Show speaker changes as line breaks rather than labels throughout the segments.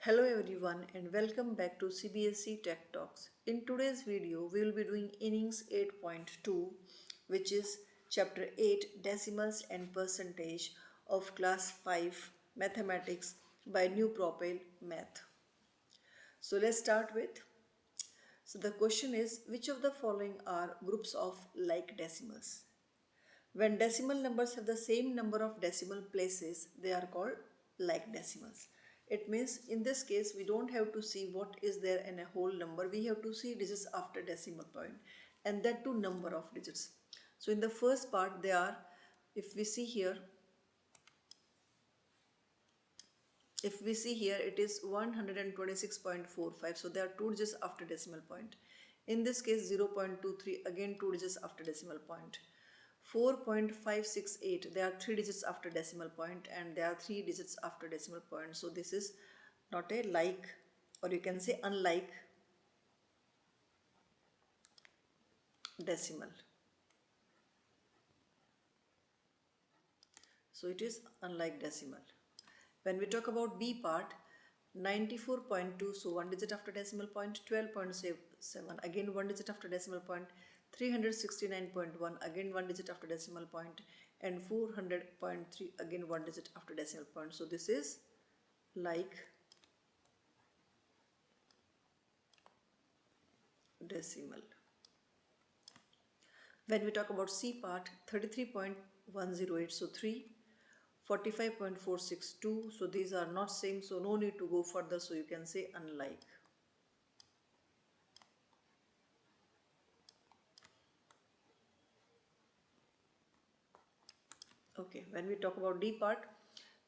Hello everyone and welcome back to CBSE TechTalks. In today's video, we will be doing Innings 8.2, which is Chapter 8 Decimals and Percentage of Class 5 Mathematics by New Propel Math. So let's start with. So the question is, which of the following are groups of like decimals? When decimal numbers have the same number of decimal places, they are called like decimals. It means in this case, we don't have to see what is there in a whole number. We have to see digits after decimal point and that too number of digits. So in the first part, they are, if we see here, it is 126.45. So there are two digits after decimal point. In this case 0.23, again two digits after decimal point. 4.568, there are three digits after decimal point and there are three digits after decimal point. So this is not a like, or you can say unlike decimal. So it is unlike decimal. When we talk about B part, 94.2, so one digit after decimal point, 12.7, again one digit after decimal point, 369.1, again one digit after decimal point, and 400.3, again one digit after decimal point. So this is like decimal. When we talk about C part, 33.108, so 3, 45.462, so these are not same, so no need to go further, so you can say unlike. Okay, when we talk about D part,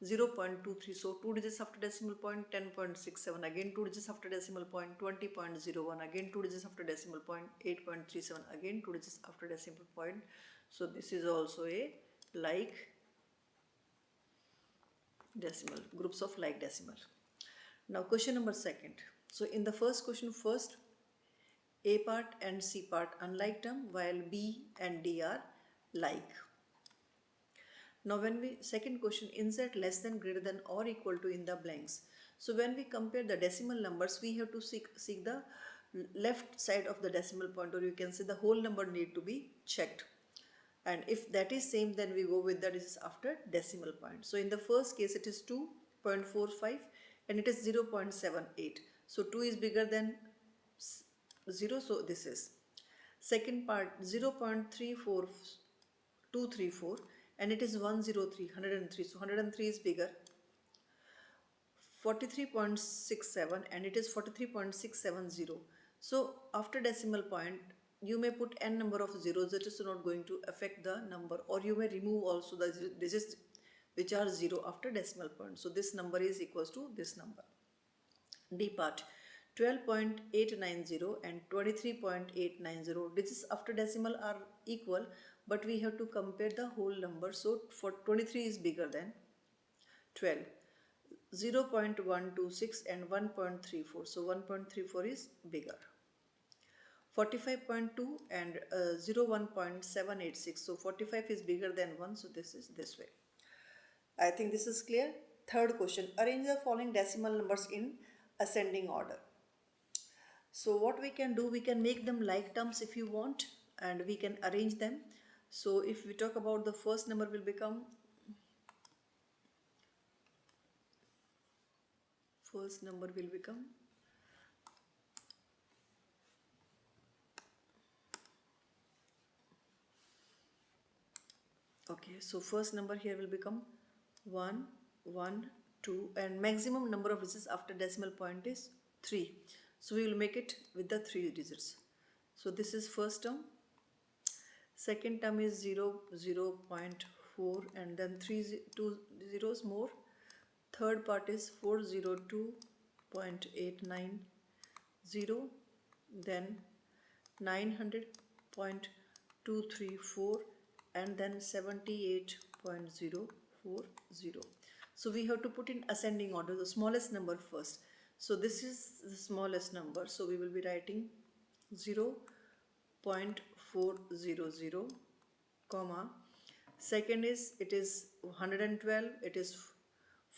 0.23, so two digits after decimal point, 10.67, again two digits after decimal point, 20.01, again two digits after decimal point, 8.37, again two digits after decimal point. So this is also a like decimal, groups of like decimal. Now question number second. So in the first question, first A part and C part unlike term, while B and D are like. Now when we, second question, insert less than, greater than or equal to in the blanks. So when we compare the decimal numbers, we have to seek the left side of the decimal point, or you can say the whole number need to be checked. And if that is same, then we go with that is after decimal point. So in the first case it is 2.45 and it is 0.78. So 2 is bigger than 0, so this is. Second part 0.34234 and it is 103, 103, so 103 is bigger. 43.67 and it is 43.670. So after decimal point you may put n number of zeros, that is not going to affect the number, or you may remove also the digits which are 0 after decimal point. So this number is equals to this number. D part 12.890 and 23.890, digits after decimal are equal, but we have to compare the whole number. So for 23 is bigger than 12. 0.126 and 1.34, so 1.34 is bigger. 45.2 and 1.786, so 45 is bigger than 1, so this is this way. I think this is clear. Third question, arrange the following decimal numbers in ascending order. So what we can do, we can make them like terms if you want, and we can arrange them. So if we talk about the first number will become, okay, so first number here will become 1, 1, 2, and maximum number of digits after decimal point is 3. So we will make it with the 3 digits. So this is first term. Second term is 0, 0.4 and then 2 zeros more. Third part is 402.890, then 900.234 and then 78.040. So we have to put in ascending order, the smallest number first. So this is the smallest number, so we will be writing 0.400, comma, second is, it is 112, it is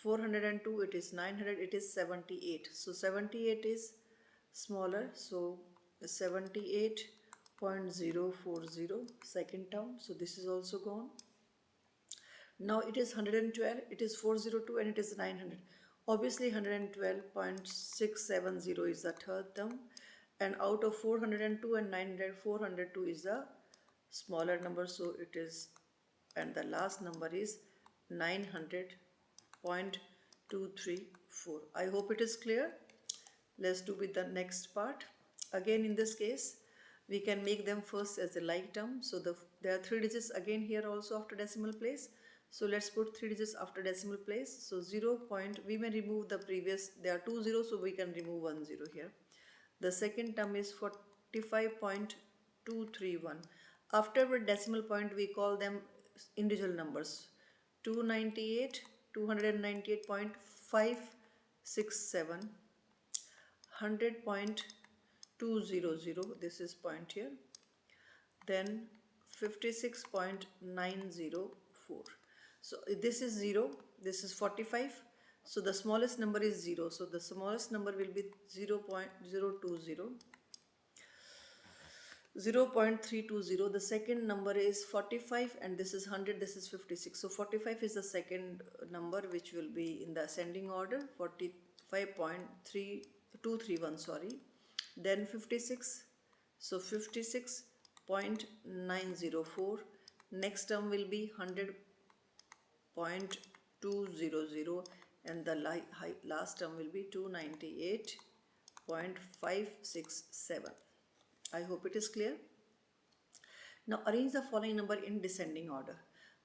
402, it is 900, it is 78. So 78 is smaller, so 78.040 second term, so this is also gone. Now it is 112, it is 402, and it is 900. Obviously 112.670 is the third term, and out of 402 and 900, 402 is the smaller number, so it is, and the last number is 900.234. I hope it is clear. Let's do with the next part. Again, in this case, we can make them first as a like term. So there are three digits again here also after decimal place. So let's put three digits after decimal place. So 0 point, we may remove the previous, there are two zeros, so we can remove 1 0 here. The second term is 45.231. After a decimal point, we call them individual numbers. 298, 298.567, 100.200, this is point here, then 56.904. So this is 0, this is 45, so the smallest number is 0, so the smallest number will be 0.020, 0.320. The second number is 45, and this is 100, this is 56. So 45 is the second number which will be in the ascending order, 45.3231, sorry. Then 56, so 56.904. Next term will be 100.200, and the last term will be 298.567. I hope it is clear. Now arrange the following number in descending order.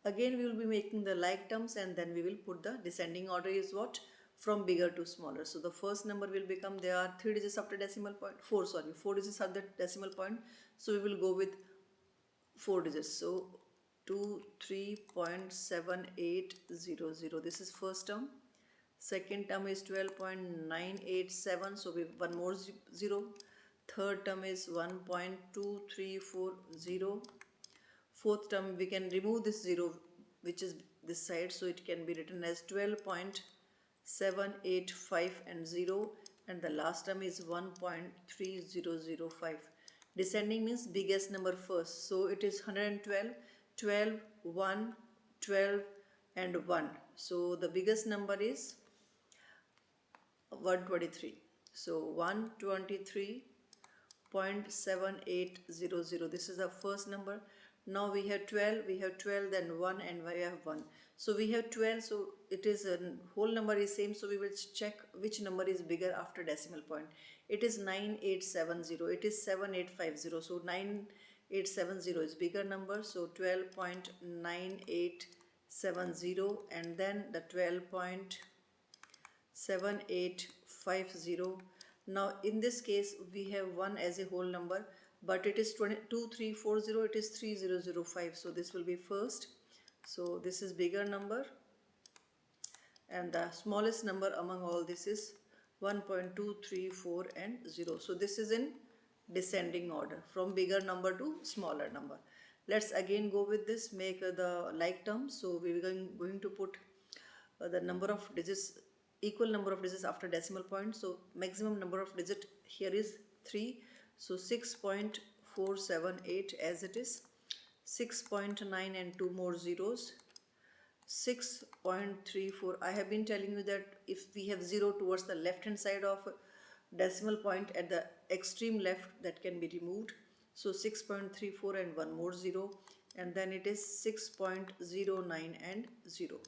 Again we will be making the like terms, and then we will put the descending order is what? From bigger to smaller. So the first number will become, there are three digits after decimal point, four digits after decimal point. So we will go with four digits. So 23.7800, this is first term. Second term is 12.987, so we have one more zero. Third term is 1.2340. Fourth term, we can remove this zero which is this side, so it can be written as 12.785 and 0, and the last term is 1.3005. Descending means biggest number first, so it is 112, 12, 1, 12 and 1. So the biggest number is 123. So 123.7800, this is the first number. Now we have 12, then 1, and we have 1. So we have 12, so it is a whole number is same, so we will check which number is bigger after decimal point. It is 9870, it is 7850, so 9870 is bigger number, so 12.9870, and then the 12.7850. Now in this case we have 1 as a whole number, but it is 2340, it is 3005, so this will be first. So this is bigger number, and the smallest number among all this is 1.234 and 0. So this is in descending order from bigger number to smaller number. Let's again go with this, make the like terms. So we are going to put the number of digits, equal number of digits after decimal point. So maximum number of digit here is 3, so 6.478 as it is, 6.9 and 2 more zeros, 6.34. I have been telling you that if we have 0 towards the left hand side of decimal point at the extreme left, that can be removed. So 6.34 and 1 more 0, and then it is 6.09 and 0.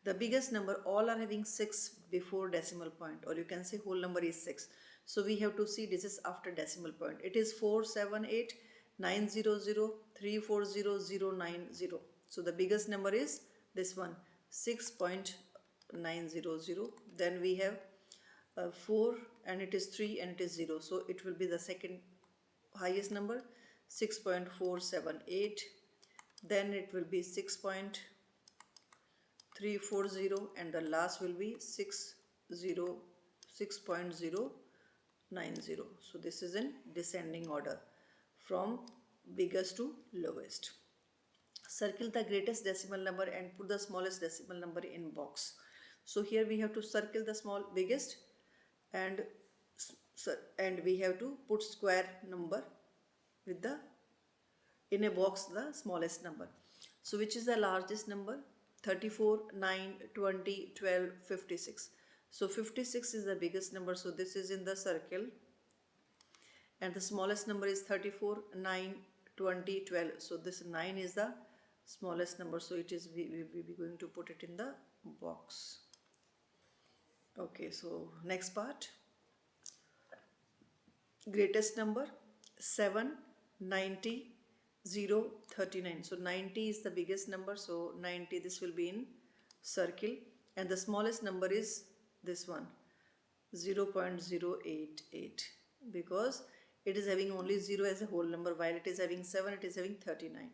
The biggest number, all are having 6 before decimal point, or you can say whole number is 6. So we have to see digits after decimal point. It is 478, 900, 340, 090. So the biggest number is this one, 6.900. Then we have 4, and it is 3, and it is 0. So it will be the second highest number, 6.478. Then it will be 6.340, and the last will be 6.090. So this is in descending order from biggest to lowest. Circle the greatest decimal number and put the smallest decimal number in box. So here we have to circle the small biggest, and and we have to put square number with the in a box the smallest number. So which is the largest number? 34, 9, 20, 12, 56. So 56 is the biggest number, so this is in the circle, and the smallest number is 34, 9, 20, 12. So this 9 is the smallest number, so it is we will be going to put it in the box. Okay, so next part, greatest number 7, 90, 0, 39. So 90 is the biggest number, so 90, this will be in circle, and the smallest number is this one, 0.088, because it is having only 0 as a whole number, while it is having 7, it is having 39.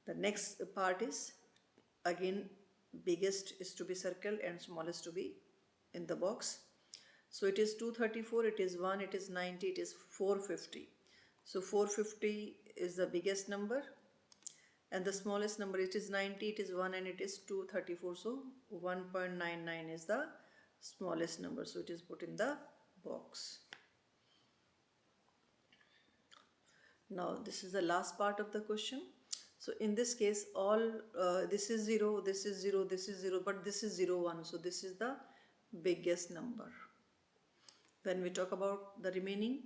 The next part is again biggest is to be circled and smallest to be in the box. So it is 234, it is 1, it is 90, it is 450. So 450 is the biggest number, and the smallest number, it is 90, it is 1, and it is 234. So 1.99 is the smallest number, so it is put in the box. Now this is the last part of the question. So in this case, all this is 0, this is 0, this is 0, but this is 0, 1. So this is the biggest number. When we talk about the remaining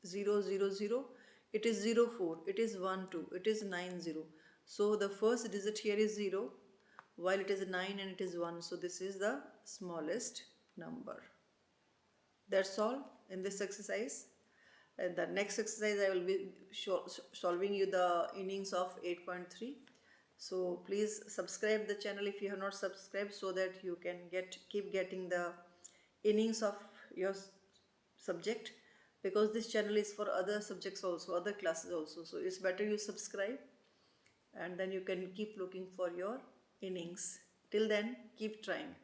0, 0, 0, it is 0, 4, it is 1, 2, it is 9, 0. So the first digit here is 0, while it is 9 and it is 1. So this is the smallest number. That's all in this exercise. And the next exercise I will be solving you the innings of 8.3. So please subscribe the channel if you have not subscribed, so that you can keep getting the innings of your subject, because this channel is for other subjects also, other classes also. So it's better you subscribe, and then you can keep looking for your innings. Till then, keep trying.